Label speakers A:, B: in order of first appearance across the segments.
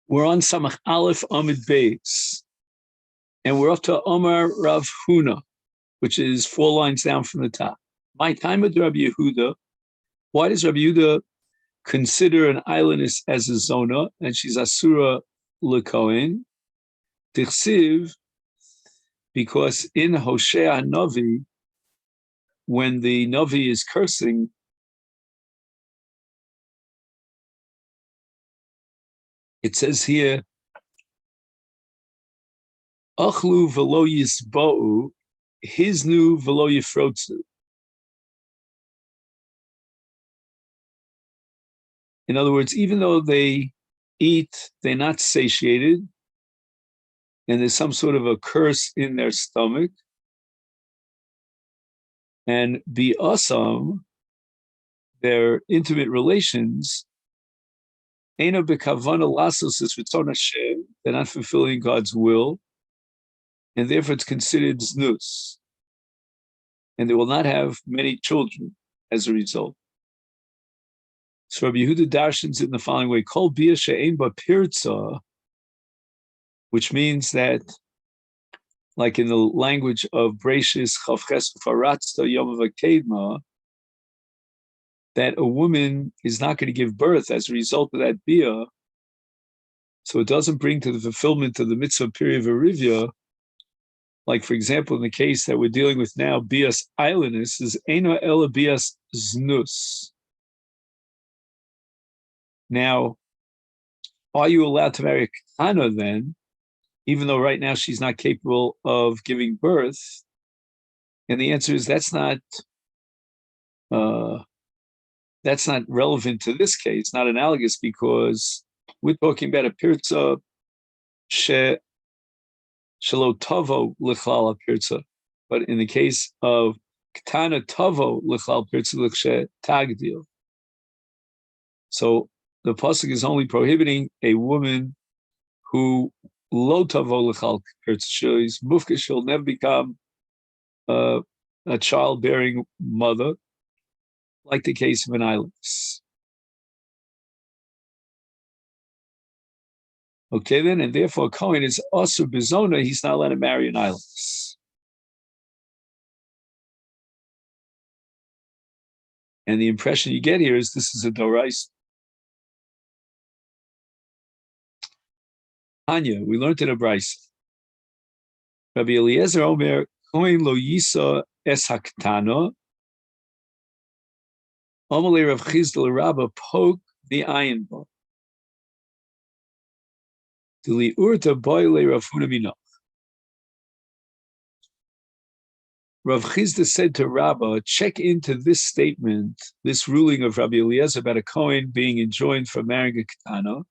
A: We're on Samach Aleph Amid Beis, and we're up to Omar Rav Huna, which is 4 lines down from the top. My time with Rabbi Yehuda. Why does Rabbi Yehuda consider an islandess as a zona, and she's Asura Lekohen? Tichsiv, because in Hosea Navi, when the Navi is cursing, it says here, Achlu velo yisba'u, hiznu velo yifrotzu. In other words, even though they eat, they're not satiated, and there's some sort of a curse in their stomach. And bi'asam, their intimate relations, eino bekavana lasos es ritzon Hashem, they're not fulfilling God's will, and therefore it's considered znus. And they will not have many children as a result. So Rabbi Yehuda darshans it in the following way: Kol bia she'ein ba pirza, which means that, like in the language of Breishis Chavches Faratzta Yomi V'Kedma, that a woman is not going to give birth as a result of that bia, so it doesn't bring to the fulfillment of the mitzvah period of Arivia. Like, for example, in the case that we're dealing with now, bias islandess is Eino Ela bias znus. Now, are you allowed to marry a ketana then, even though right now she's not capable of giving birth? And the answer is that's not relevant to this case, not analogous, because we're talking about a pirza shelo tavo lechlal pirza. But in the case of ketana tavo lechlal pirza l'kshe tagdil. So the pasuk is only prohibiting a woman who lo tavo lechlal pirza. She's mufka, she'll never become a childbearing mother, like the case of an islandess. Okay, then, and therefore Cohen is also bizona, he's not allowed to marry an islandess. And the impression you get here is this is a doraisa. Anya, we learned in a brisa. Rabbi Eliezer Omer, Cohen lo yisa es haktana, Omalei Rav Chizdel Rabba poke the ayin bo. Dili urta boile Rav Huna minoch. Rav Chizda said to Rabba, check into this statement, this ruling of Rabbi Eliezer about a Kohen being enjoined from marrying a ketana,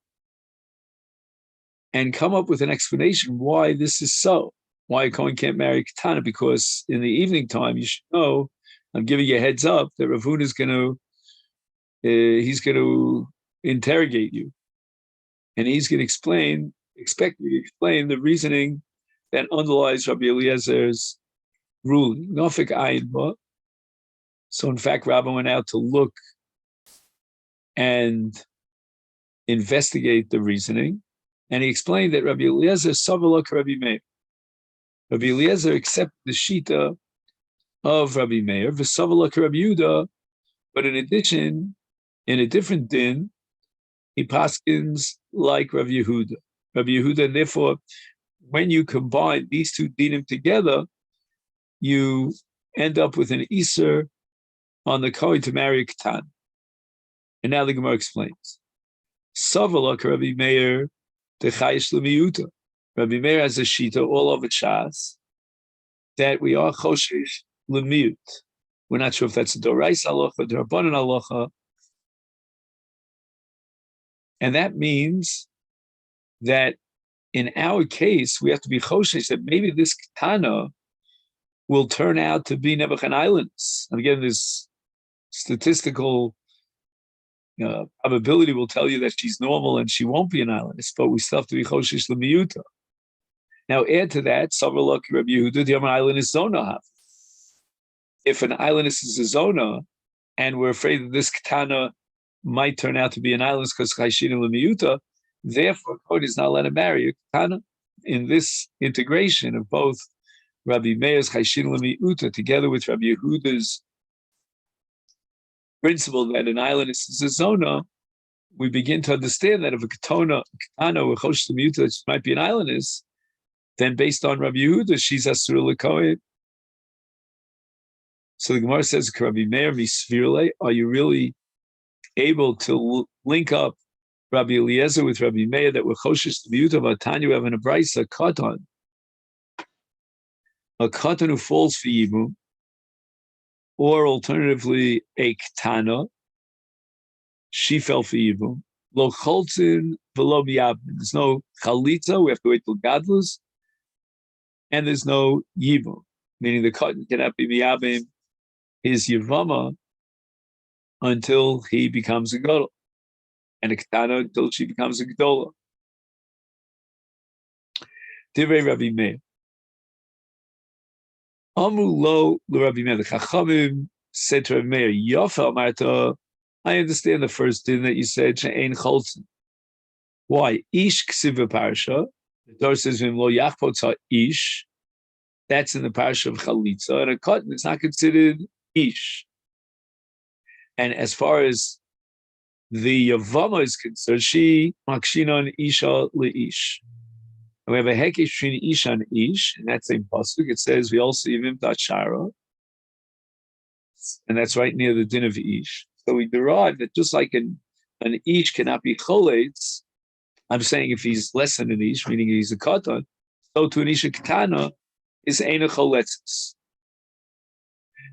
A: and come up with an explanation why this is so. Why a Kohen can't marry a ketana? Because in the evening time, you should know, I'm giving you a heads up that Rav Huna is going to he's going to interrogate you, and he's going to expect you to explain the reasoning that underlies Rabbi Eliezer's ruling. Nofik ayin ba. So in fact, Rabbi went out to look and investigate the reasoning, and he explained that Rabbi Eliezer savalok Rabbi Meir. Rabbi Eliezer accepted the shita of Rabbi Meir, v'savalok Rabbi Yehuda, but in addition, in a different din, he paskins like Rav Yehuda. Rabbi Yehuda, and therefore, when you combine these two dinim together, you end up with an iser on the Kohen to marry a ketan. And now the Gemara explains. Savalak Rabbi Meir dechayish lemiyuta. Rabbi Meir has a shita all over Shas that we are choshesh lemiyut. We're not sure if that's a doraisa halacha, derabanan halacha. And that means that in our case, we have to be choshesh that maybe this ketana will turn out to be Nebuchadnezzar islands. And again, this statistical probability will tell you that she's normal and she won't be an islandess, but we still have to be choshesh l'miyuta. Now add to that, Savralok Rabbi Yehuda, the island is zona. If an islandess is a zona, and we're afraid that this ketana might turn out to be an islandess because chayshin l'miyuta, Therefore, Kohen is not allowed to marry a Ketana. In this integration of both Rabbi Meir's Chayshin L'Mi'uta together with Rabbi Yehuda's principle that an islandess is a zona, we begin to understand that if a Ketana or Chosh L'Mi'uta might be an islandess, then based on Rabbi Yehuda, she's Asur L'Kohen. So the Gemara says, Rabbi Meir Misvirle, are you really able to link up Rabbi Eliezer with Rabbi Meir that we're Choshesh L'Mi'uta of Tanya, we have an Abraisa, a katan who falls for Yibum, or alternatively a Ketana, she fell for Yibum. Lo Cholzin v'lo Miyabim. There's no Chalitza, we have to wait till Gadlus, and there's no Yibum, meaning the katan cannot be Miyabim, his Yevamot, until he becomes a Gadol, and a Ketana until she becomes a Gedola. Divrei Rabbi Meir. Amu lo Rabbi Meir. The Chachamim said to Rabbi Meir, Yofa Marta, I understand the first thing that you said, She'ein Cholzin. Why? Ish Ksiva Parsha. The Torah says, Vim lo Yachpotza Ish. That's in the Parsha of Chalitza. And a katan is not considered Ish. And as far as the Yevamot is concerned, she Makshinon Isha Le'ish. And we have a hekesh between Isha and Ish, and that same pasuk. It says we also even Tachara, and that's right near the din of Ish. So we derive that just like an Ish cannot be choletz, I'm saying if he's less than an Ish, meaning he's a katan, so to an Isha Ketana is Eina choletzis.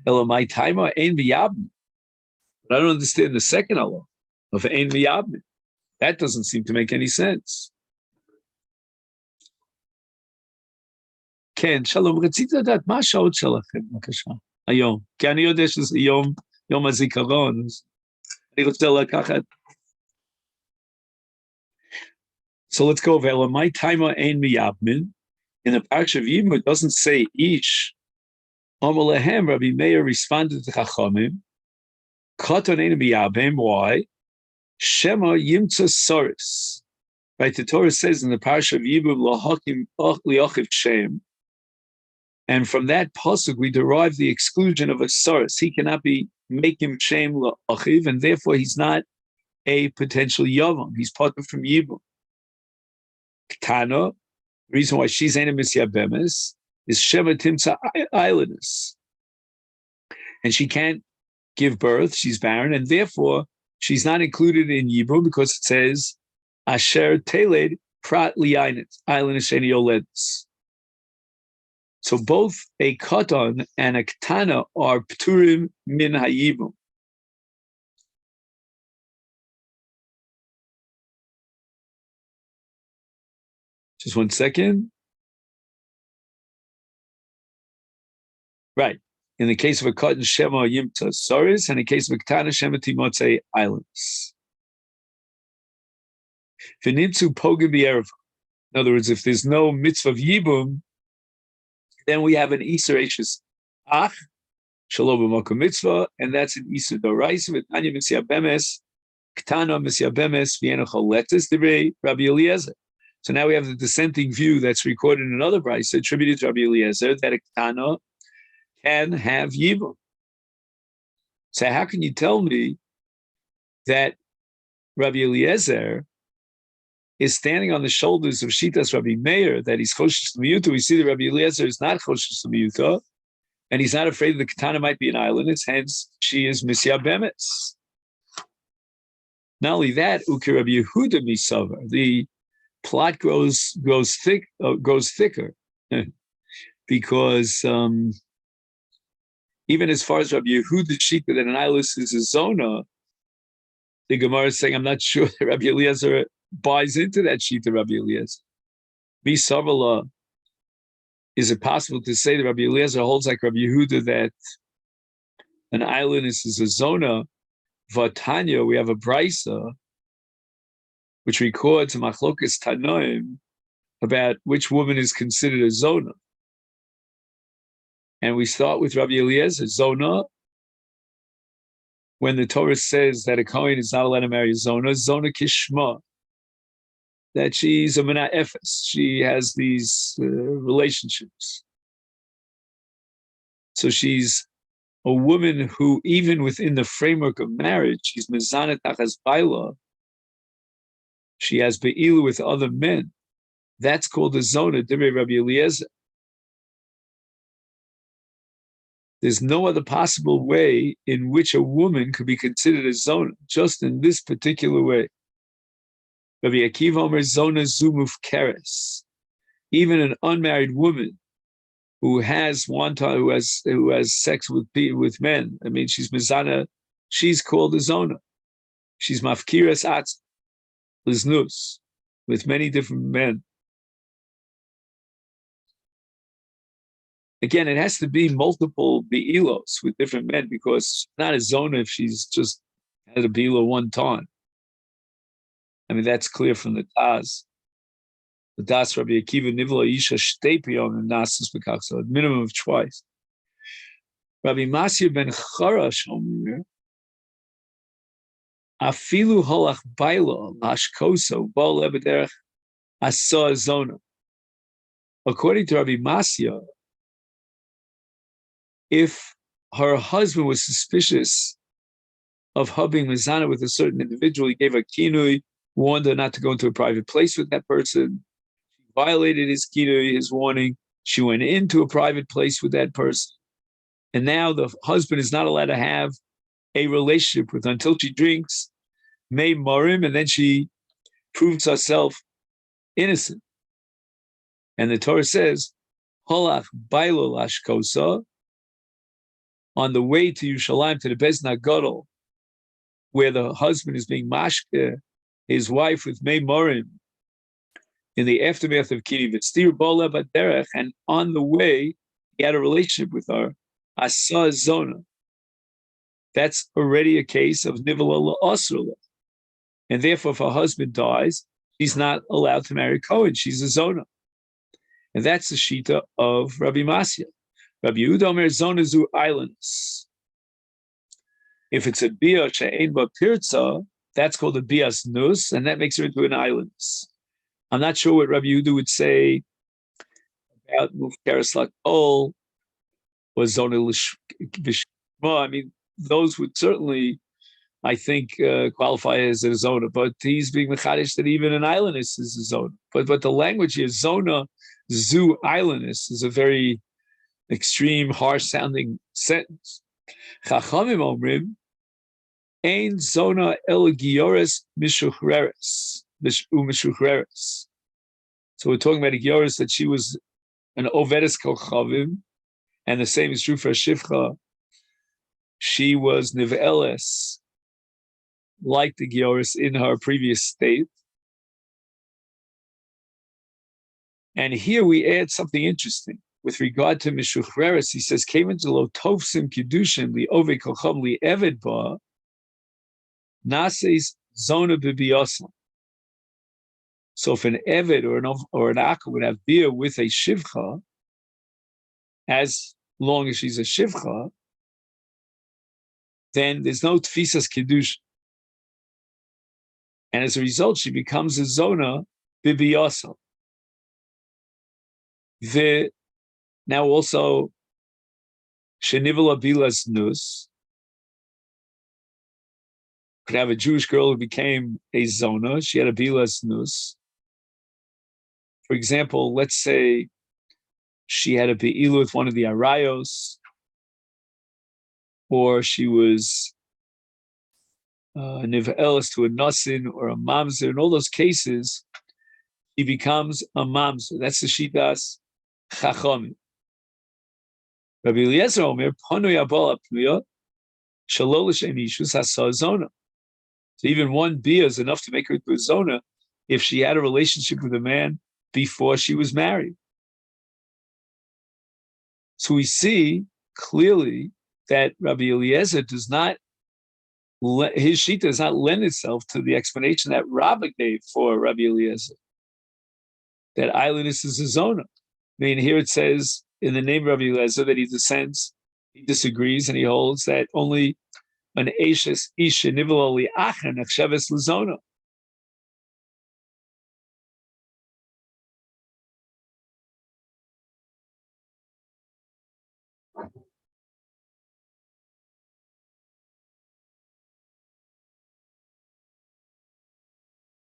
A: Elamai Taima Ein V'Yabim. But I don't understand the second Allah of Ein V'Yabim. That doesn't seem to make any sense. כן, שלום, רציתי לדעת מה השעות שלכם, בבקשה, היום. כי אני יודע שזה יום הזיכרון, אז אני רוצה לקחת. So let's go over. My time ain't miyabmin. In the parsha of Yevamot, it doesn't say ish. Amar lehem, Rabbi Meir responded to Chachamim, Katan ain't miyabmin. Why? Shema yimtza soris. Right, the Torah says in the parsha of Yevamot, lahakim liachiv shem. And from that pasuk, we derive the exclusion of a source. He cannot make him shame la'achiv, and therefore he's not a potential yavam. He's part of from Yibum. Ketana, the reason why she's enemis yabemis, is shema timsa islandess. And she can't give birth, she's barren, and therefore she's not included in Yibum because it says, asher teled prat li'aynet, islandess sheni yoledus. So both a katan and a ketana are pturim min hayibum. Just 1 second. Right. In the case of a katan, shema yimta soris, and in the case of a ketana, shema timotze islands. V'nitzu pogim b'erev. In other words, if there's no mitzvah of yibum, then we have an Isser Eishes Ach, Shalom B'Makom Mitzvah, and that's an Isser Doraisa, with Tanya Misya Bemes, Ketana Misya Bemes, Vienna Choletes, Divrei Rabbi Eliezer. So now we have the dissenting view that's recorded in another brayso attributed to Rabbi Eliezer, that a Ketana can have Yibum. So how can you tell me that Rabbi Eliezer is standing on the shoulders of Shitas Rabbi Meir, that he's Choshesh L'Mi'uta? We see that Rabbi Eliezer is not Choshesh L'Mi'uta, and he's not afraid that the Ketana might be an islandess, hence she is Misya Bemes. Not only that, Uki Rabbi Yehuda Misavar, the plot grows thicker, because even as far as Rabbi Yehuda Shita that an islandess is a zona, the Gemara is saying, I'm not sure that Rabbi Eliezer buys into that sheet of Rabbi Eliezer. Bisavala, is it possible to say that Rabbi Eliezer holds like Rabbi Yehuda that an islandess is a zona? Vatanya, we have a brisa which records a machlokas tanoim about which woman is considered a zona. And we start with Rabbi Eliezer, zona. When the Torah says that a Kohen is not allowed to marry a zona kishma. that she's a mina efes. She has these relationships. So she's a woman who, even within the framework of marriage, she's mezanet achas baila. She has be'ilu with other men. That's called a zona, Divrei Rabbi Eliezer. There's no other possible way in which a woman could be considered a zona, just in this particular way. Rabbi Akiva Omer zona zumuf keres. Even an unmarried woman who has wanton, who has sex with men. I mean, she's mezana. She's called a zona. She's mafkiras atz liznus with many different men. Again, it has to be multiple be'ilos with different men because she's not a zona if she's just had a be'ilo one time. I mean, that's clear from the Taz. The Das Rabbi Akiva Nivla Isha Shtepiyom and Nasus Bekach, so a minimum of twice. Rabbi Masir ben Charash Omer, Afilu Holach Bailo Hashkoso Bol Ebederech Asa Zona. According to Rabbi Masir, if her husband was suspicious of hubbing Mizana with a certain individual, he gave her kinui, warned her not to go into a private place with that person. She violated his kinui, his warning. She went into a private place with that person. And now the husband is not allowed to have a relationship with her until she drinks May Morim, and then she proves herself innocent. And the Torah says, Holach Bailo Lashkosa, on the way to Yerushalayim, to the Beis Nagadol, where the husband is being mashke his wife with May Morim in the aftermath of Kini V'tztir Bola Baderech, and on the way he had a relationship with her, Asa Zona. That's already a case of Nivala La'asrula. And therefore, if her husband dies, she's not allowed to marry Cohen. She's a Zona. And that's the Shita of Rabbi Masya. Rabbi Yehuda Omer Zona Zu islands. If it's a Bia She'ein Ba Pirza, that's called a Bias Nus, and that makes her into an islandess. I'm not sure what Rabbi Yehuda would say about Mufkeres Lakol or Zona Lishma. I mean, those would certainly, I think, qualify as a Zona, but he's being mechadish that even an islandess is a Zona. But the language here, Zona Zu islandess, is a very extreme, harsh-sounding sentence. Chachamim omrim, ein zona el giores mishuchreres, u'mishuchreres. So we're talking about a giores that she was an ovedes kochavim, and the same is true for Shifcha. She was niveles, like the giores in her previous state. And here we add something interesting. With regard to Mishuchreres, he says, came into lo tovsim kiddushin li ove kocham li eved ba, nases zona b'biyosam. So if an eved or an akka would have beer with a shivcha, as long as she's a shivcha, then there's no tfisas kiddushin. And as a result, she becomes a zona b'biyosam. Now also, Shenivala Bilas Nus could have a Jewish girl who became a Zona. She had a Bilas Nus. For example, let's say she had a Be'ilu with one of the Arayos, or she was a Nive'elis to a Nasin or a Mamzer. In all those cases, he becomes a Mamzer. That's the Shitas Chachomim. Rabbi Eliezer Omer, Panu Yabal Apnuya, Shalolish Emishus Hasa Zona. So even one bia is enough to make her into a zona if she had a relationship with a man before she was married. So we see clearly that Rabbi Eliezer does not, his shita does not lend itself to the explanation that Rabbah gave for Rabbi Eliezer, that islandess is a zona. I mean, here it says in the name of Rabbi Eliezer that he dissents, he disagrees, and he holds that only an Eishes Isha Nivala Li'achen Achsheves Lezona.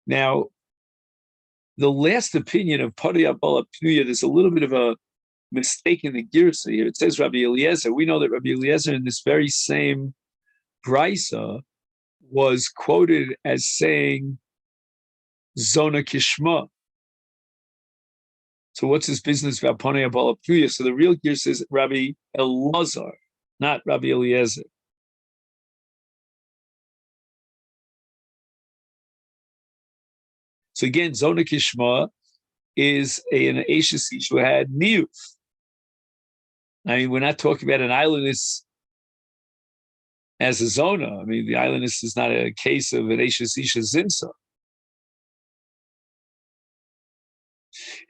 A: Now, the last opinion of Padiyah Bala Pnuya, there's a little bit of a mistake in the Girsa here. It says Rabbi Eliezer. We know that Rabbi Eliezer in this very same Brisa was quoted as saying Zona Kishma. So what's his business about Padiyah Bala Pnuya? So the real Girsa is Rabbi Elazar, not Rabbi Eliezer. So again, Zona Kishma is an Ashes who had Niyuf. I mean, we're not talking about an islandess as a Zona. I mean, the islandess is not a case of an Ashes Isha Zinsa.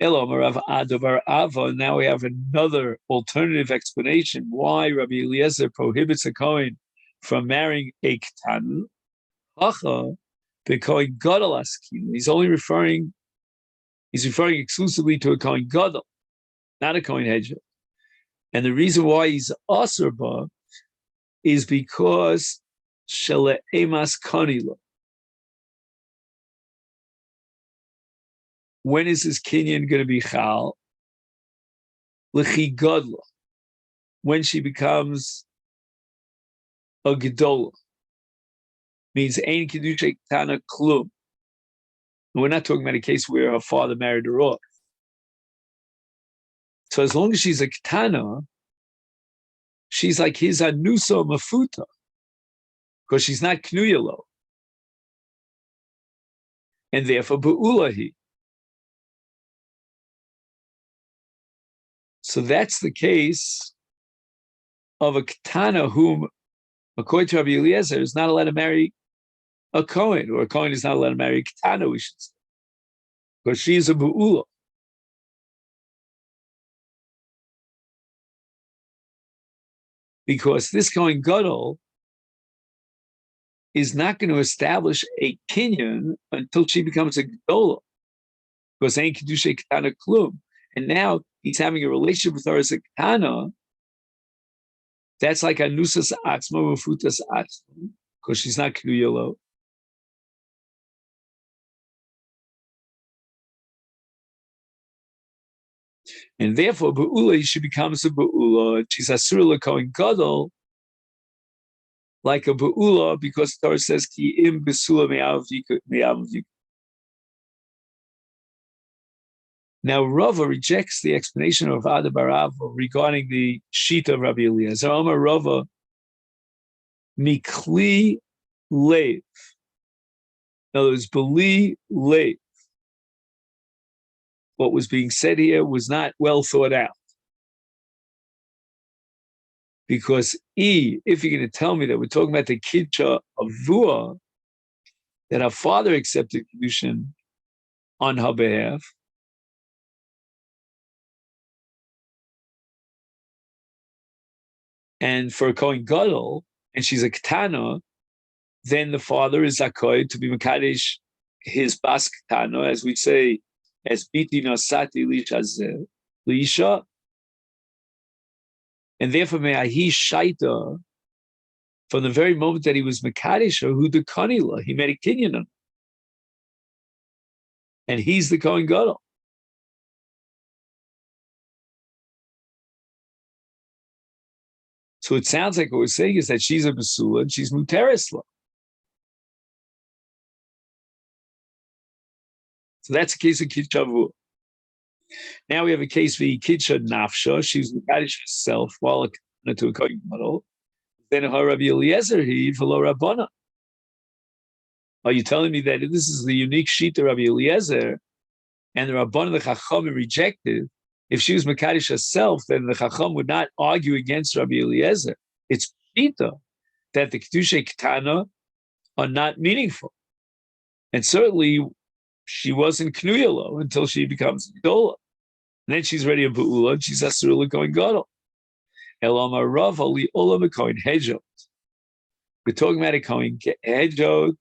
A: Elo Marav Adovar Ava. Now we have another alternative explanation why Rabbi Eliezer prohibits a Kohen from marrying a Ketanu. Hacha, the Kohen Gadol Askin. He's referring exclusively to a Kohen Gadol, not a Kohen Hedja. And the reason why he's Asarba is because Shele Emas Kanila. When is his kinyan going to be chal? L'chi gadla, when she becomes a gedola, means ein kedusha ketana klum. We're not talking about a case where her father married her off. So as long as she's a ketana, she's like his anusa mafuta, because she's not knuyalo, and therefore be'ulahi. So that's the case of a ketana whom, according to Rabbi Eliezer, is not allowed to marry a Kohen, or a Kohen is not allowed to marry a ketana, we should say, because she is a be'ula. Because this Kohen Gadol is not going to establish a kinyan until she becomes a gedola, because ain't kedusha ketana klum. And now he's having a relationship with her as a ketana. That's like a nusas atzma ufutas atzma, because she's not knuyalo. And therefore, be'ula, she becomes a be'ula. She's asur Kohen Gadol, like a be'ula, because the Torah says ki im besula me'av yik. Now, Rava rejects the explanation of Ada bar Rava regarding the Shita of Rabbi Eliezer. Amar Rava, mikli leiv. In other words, beli leiv. What was being said here was not well thought out. Because if you're going to tell me that we're talking about the Kidcha of Vua, that her father accepted Kedushin on her behalf, and for a Kohen Gadol, and she's a Ketana, then the father is Zakoy to be Mekadesh his Bas Ketana, as we say, as Biti Nasati Lisha, and therefore may Ahi Shaita, from the very moment that he was Mekadesh, who the Kanila, he made a kinyan on, and he's the Kohen Gadol. So it sounds like what we're saying is that she's a Basula and she's Muteresla. So that's a case of Kitchavu. Now we have a case of Kitcha Nafsha. She's Mekadesh herself while to a Kohen Gadol. Then her Rabbi Eliezer, he follow Rabbana. Are you telling me that this is the unique sheet of Rabbi Eliezer, and the Rabbana, the Chacham, rejected? If she was Mekadesh herself, then the Chacham would not argue against Rabbi Eliezer. It's Shita that the Kedusha Ketana are not meaningful. And certainly she wasn't Knuyalo until she becomes Gedola. And then she's ready to Be'ula, and she's Asurula going Gadol. Elama Rav Ali Olam a Kohen Hedjot. We're talking about a Kohen Hedjot,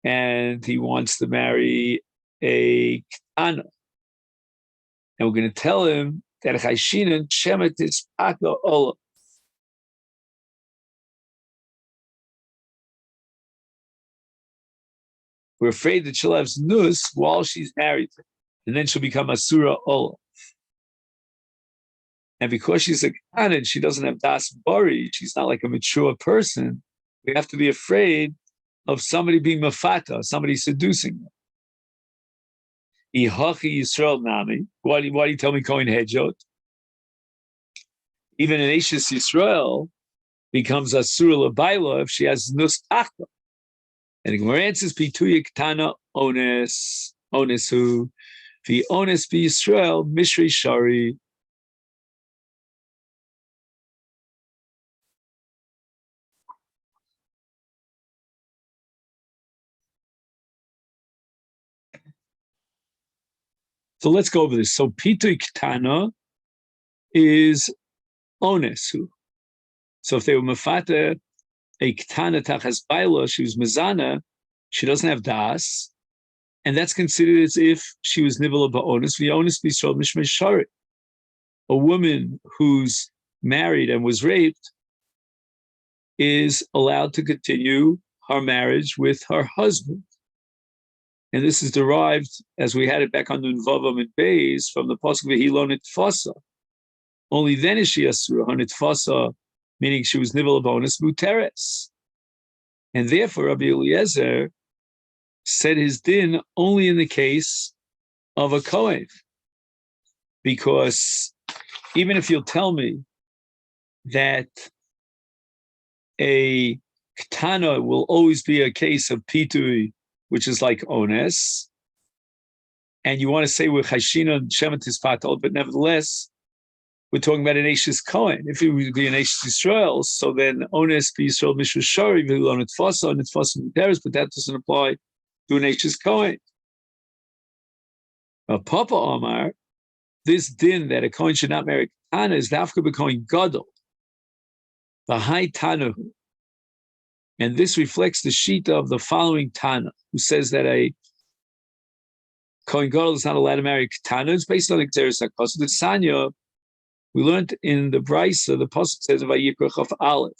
A: and he wants to marry a Ketana. And we're going to tell him that Chayshinan Shemet is Paka Olam. We're afraid that she'll have znus while she's married, and then she'll become asura ola. And because she's a kanan, she doesn't have das bari, she's not like a mature person, we have to be afraid of somebody being mafata, somebody seducing her. Ihachi Yisrael nami. Why do you tell me Kohen Hedjot? Even an Ashes Yisrael becomes Asura Labaila if she has Nus Tachta. And the Gemara answers, Pituya Ketana Ones, Onesu, Vi Ones Bi Yisrael, Mishri Shari. So let's go over this. So Pituya Ketana is Onesu. So if they were Mafata, a Ketana Tachas Baila, she was Mizana, she doesn't have Das, and that's considered as if she was Nivala Ba'onis, V'onis B'Yisrael Mishmei Shari. A woman who's married and was raped is allowed to continue her marriage with her husband. And this is derived, as we had it back on Nunvavam and Beis, from the Pasuk V'hilo Nitfasa. Only then is she Asura, her Nitfasa, meaning she was Nivala Ba'onis Muteres. And therefore, Rabbi Eliezer said his din only in the case of a Kohen. Because even if you'll tell me that a Ketana will always be a case of Pitui, which is like Ones, and you want to say we're Chashina and Shematis Patol, but nevertheless, we're talking about an Ashes Kohen. If it would be an Ashes Yisrael, so then Ones be Yisrael Mishra Shari, Vilon Tfasa, and Tfasa Teres, but that doesn't apply to an Ashes Kohen. Papa Omar, this din that a Kohen should not marry Tana is Dafka B'Kohen Gadol, the high Tanahu. And this reflects the Shita of the following Tana, who says that a Kohen Gadol is not allowed to marry Tana. It's based on Xeris HaKosov. The Sanya, we learned in the Brisa, the Pasuk says, Vayikra Chaf Aleph.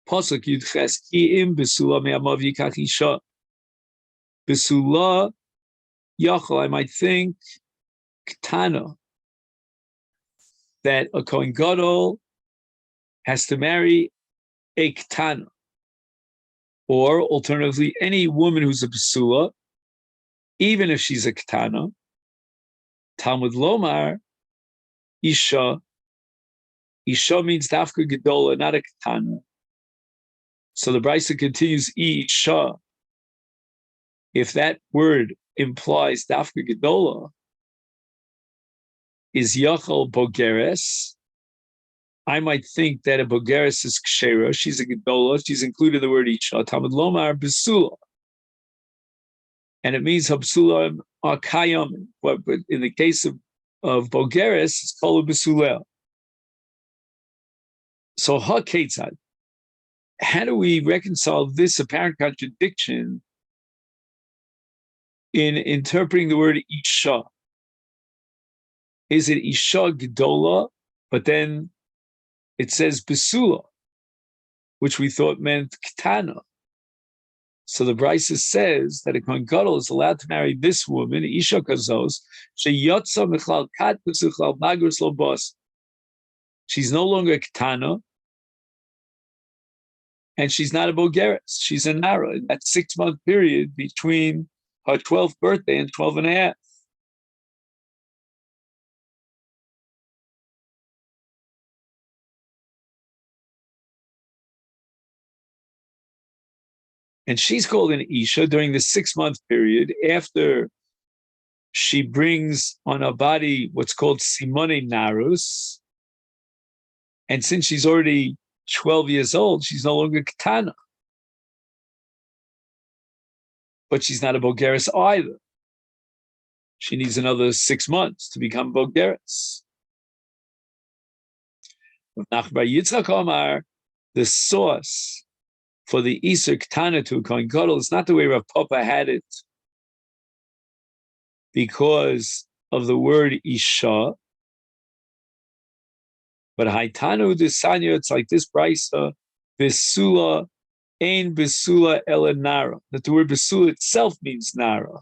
A: Pasuk Yudches Ki'im B'Sula Me'amav Yikach Isha. B'Sula Yachal, I might think, Ketana, that a Kohen Gadol has to marry a Ketana. Or alternatively, any woman who's a B'Sula, even if she's a Ketana, Talmud Lomar, Isha. Isha means Dafka Gedola, not a Ketana. So the Brisa continues, Isha. If that word implies Dafka Gedola, is Yachal Bogeres, I might think that a Bogeres is Kshera, she's a Gedola, she's included the word Isha, Talmud Lomar, Besula. And it means Habsula are Kayam, but in the case of Bogeres, it's called a Besulel. So HaKetzad, how do we reconcile this apparent contradiction in interpreting the word Isha? Is it Isha Gedola, but then it says Besula, which we thought meant Ketana. So the Brisa says that a Kohen Gadol is allowed to marry this woman, Isha Kazos, Sheyotza Mechlal Kat B'Suchlal Magros Lobos. She's no longer a Ketana, and she's not a Bogeres. She's a Nara in that 6-month period between her 12th birthday and 12 and a half. And she's called an Isha during the 6-month period after she brings on her body what's called Simone Narus. And since she's already 12 years old, she's no longer Ketana. But she's not a Bogeres either. She needs another 6 months to become Bogeres. Nachbar Yitzchak Omar, the source for the Isur Ketana to a Kohen Gadol is not the way Rav Papa had it because of the word Isha, but Haitanu Desanya, it's like this Brisa, Vesula Ein besula ela nara. That the word besula itself means nara.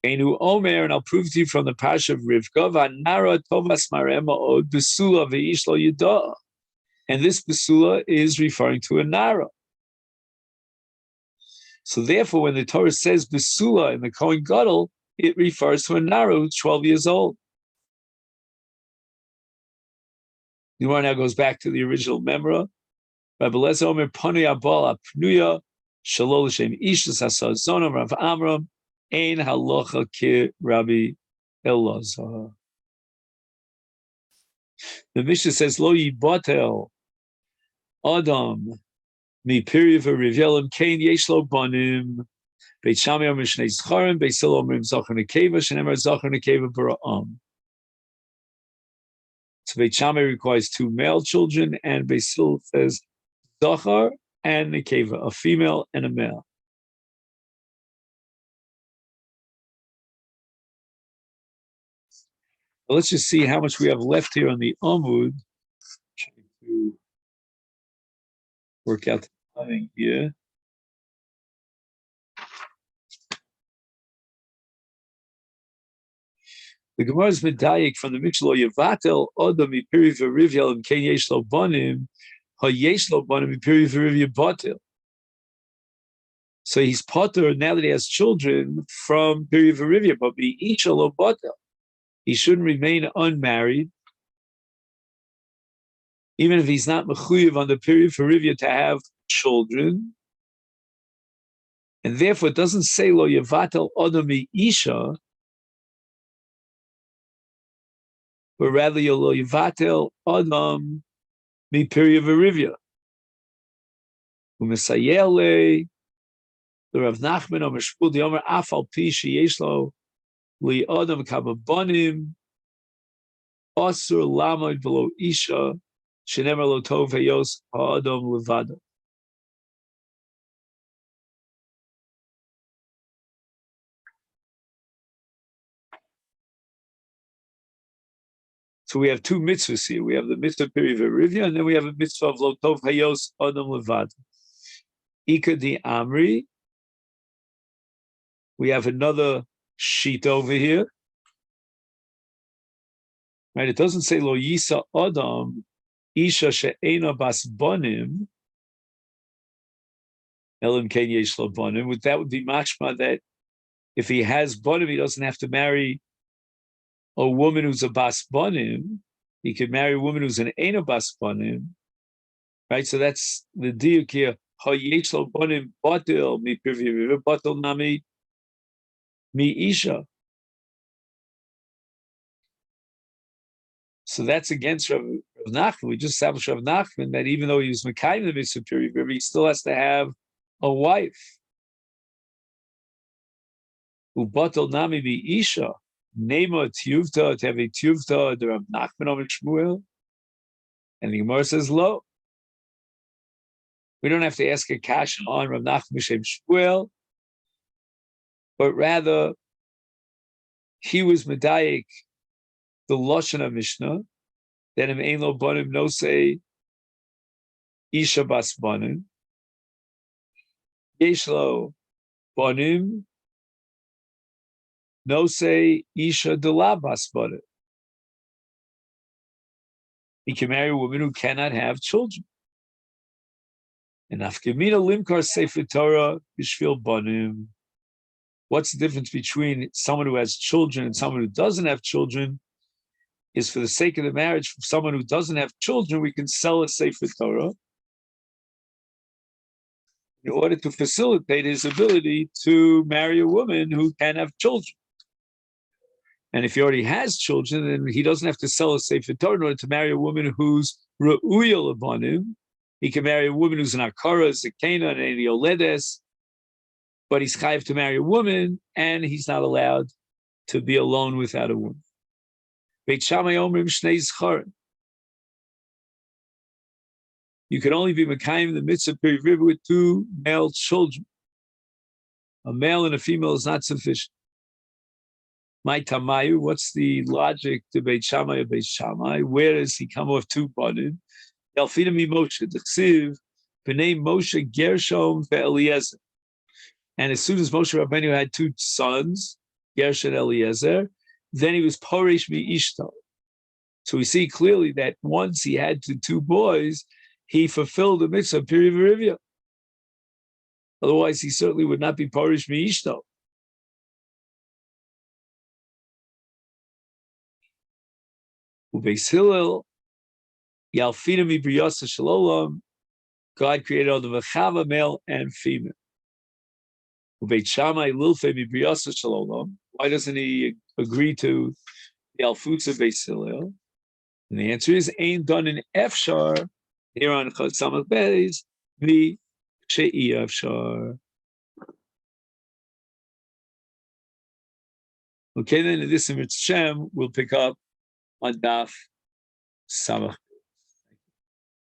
A: Einu omer, and I'll prove to you from the Parsha of Rivka, v'nara tovas marema od besula ve'ish lo yida. And this besula is referring to a nara. So therefore, when the Torah says besula in the Kohen Gadol, it refers to a nara who's 12 years old. The Gemara now goes back to the original memra. Rabbi Lezer Omer Panu Yabal Apnuya Shalol Shem Ishus Hasazonam Rav Amram Ein Halacha Ki Rabbi Elazar. The Mishnah says Lo Yibatel Adam Mi Piriv Rivelim Kain Yesh Lo Banim Beit Shammai Omer Shnei Zcharim Beit Hillel Omer Zachar Nekeva Shenemar Zachar Nekeva Bara'am. So Beit Shammai requires 2 male children, and Beit Hillel says Zachar and Nekeva, a female and a male. Well, let's just see how much we have left here on the Amud. Trying to work out the timing here. The Gemara's medayik from the Mishnah Yevatel Odom Mipiri v'Rivyal and Ken Yesh Lo Banim HaYesh Lo Banim Mipiri v'Rivya Batel. So he's potter now that he has children from Piri v'Rivya, but Isha Lo Batel. He shouldn't remain unmarried, even if he's not mechuyev on the Piri v'Rivya to have children. And therefore, it doesn't say Lo Yevatel Odom Isha, but rather Lo Yevatel Odom Mipiri v'Rivya. U'Mesayele the Rav Nachman Omer Shpul the Omer Afal Pi Sheyesh Lo Li Odom Kababonim Osur Lamod V'Lo Isha Shenemer Lo Tov Heyos Ha'Odom Levado. So we have 2 mitzvahs here. We have the mitzvah Piri v'Rivya, and then we have a mitzvah of Lo Tov Heyos Ha'Odom Levado. Ika di Amri. We have another sheet over here. Right? It doesn't say Lo Yisa Adam Isha She'ena Bas Bonim Elim Ken Yesh Lo Bonim. That would be mashma that if he has Bonim, he doesn't have to marry a woman who's a Bas Bonim. He could marry a woman who's an Ena Bas Bonim. Right? So that's the diuk here. Ha Yesh Lo Bonim Batil Mi Pirvi Batil Nami Mi Isha. So that's against Rav Nachman. We just established Rav Nachman that even though he was Mekayim the mitzvah Piri v'Rivya, he still has to have a wife. Ubatel Nami Mi Isha. Nema Tiyuvta, to have a Tiyuvta, the Rav Nachman Omer Shmuel. And the Gemara says, Lo. We don't have to ask a kasha on Rav Nachman Shem Shmuel, but rather he was medayik the Lashon Mishnah that im ein lo banim no say Isha bas banim yesh lo banim no say Isha de la bas banim. He can marry a woman who cannot have children. And afkemina limkar sefer Torah b'shvil banim. What's the difference between someone who has children and someone who doesn't have children? Is for the sake of the marriage, for someone who doesn't have children, we can sell a sefer Torah in order to facilitate his ability to marry a woman who can have children. And if he already has children, then he doesn't have to sell a sefer Torah in order to marry a woman who's re'uya l'banim. He can marry a woman who's an akara, zekena, and any oledes, but he's chayiv to marry a woman, and he's not allowed to be alone without a woman. Beit Shammai Omrim Shnei Zcharim. You can only be Mekayim the mitzvah Piri v'Rivya with 2 male children. A male and a female is not sufficient. My Tamayu, what's the logic to Beit Shammai or Beit Shammai? Where does he come off 2 banim? Yalfina mi Moshe, the Ksiv, B'nai Moshe Gershom ve'Eliezer. And as soon as Moshe Rabbeinu had two sons, Gershom and Eliezer, then he was Porish mi Ishto. So we see clearly that once he had two boys, he fulfilled the mitzvah of Piri V'Rivya. Otherwise, he certainly would not be Porish mi Ishto. Ubeis Hillel, Yalfina mi Briyasa Shalom, God created all the V'chava, male and female. Ubeit Shammai Lilfe mi Briyasa Shalom. Why doesn't he agree to the Alfutz of Beis Hillel? And the answer is ain't done in Efshar here on Chod Samach Beis the She'i Efshar. Okay, then in this Mitzvah Shem we'll pick up on Daf Samach